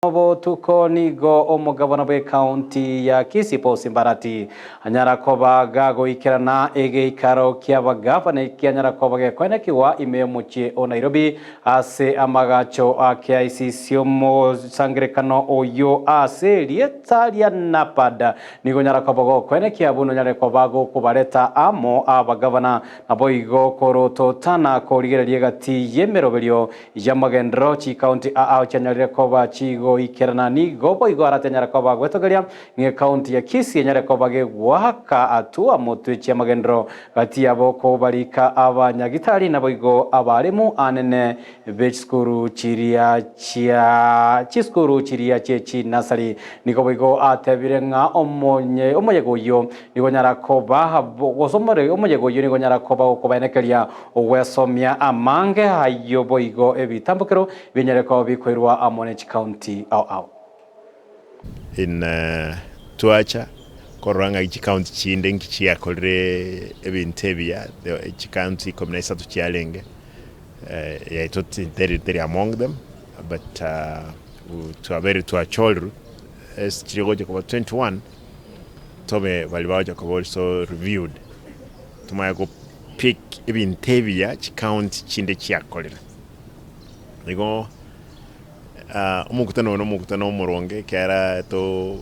Obo tuko nigo Magavana be Kaunti ya Kisii Simbarati anyara koba gago ikerana ege ikaro kia Gavana anyara koba ge kwena kiwa imemuchie o Nairobi ase amagacho Kicc mo sangrekano oyo ase lietalia napada nigo nyara koba go kwena kia buno nyara koba go kubareta amo Gavana naboigo koroto tana korigereria gati yemeroberio ya Maendeleo Kaunti chanyara koba chigo ikerana ni gobo igora tenyara koba gwetogeria nge Kaunti ya Kisii nyara koba ge waka atua mutwe cha Maendeleo gati yabo ko barika abanyagitari naboigo abarimu anene bechskuru chiria chechi nasari niko boigo atebirenga omonyegoyo nigo nyara koba gosomore omonyegoyo nigo nyara koba kobanekeria owesomia amange hayo boigo ebitambukero binyere ko bikwirwa amone County in tuacha koranga County chinde ngichia kolre ebintebia the County kombinesa tuchialenge ya itoti territory among them but to a very to a children as chigoje ko 21 tome valibaje ko also reviewed tumaya go pick ebintebia County chinde chiakolera nigo umukutano umuronge kera to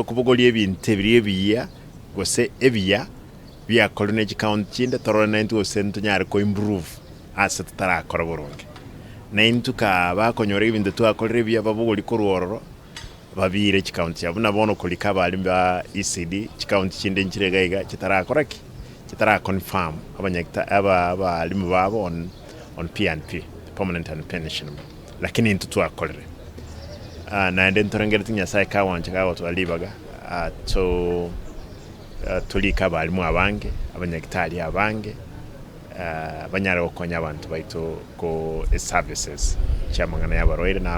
kubogolie ebintebiri ebia gose ebia bia kolone County chinde toro 90% nyare ko improve asset tara koroboronge na intuka bakonyore ibinde to akolere bia babogoli kororo babire County abuna bono kolika balimba ECD County chinde nchirega kitara koraki kitara confirm abanyakta aba limu babo on PNP permanent and pensionable lakini intutu akolere na ende ntorengera tinya sai kawanje kawo twalibaga to tulika balimu abange abanyagitari abange banyara okonya abantu baito ko services cyamangana y'abaroire na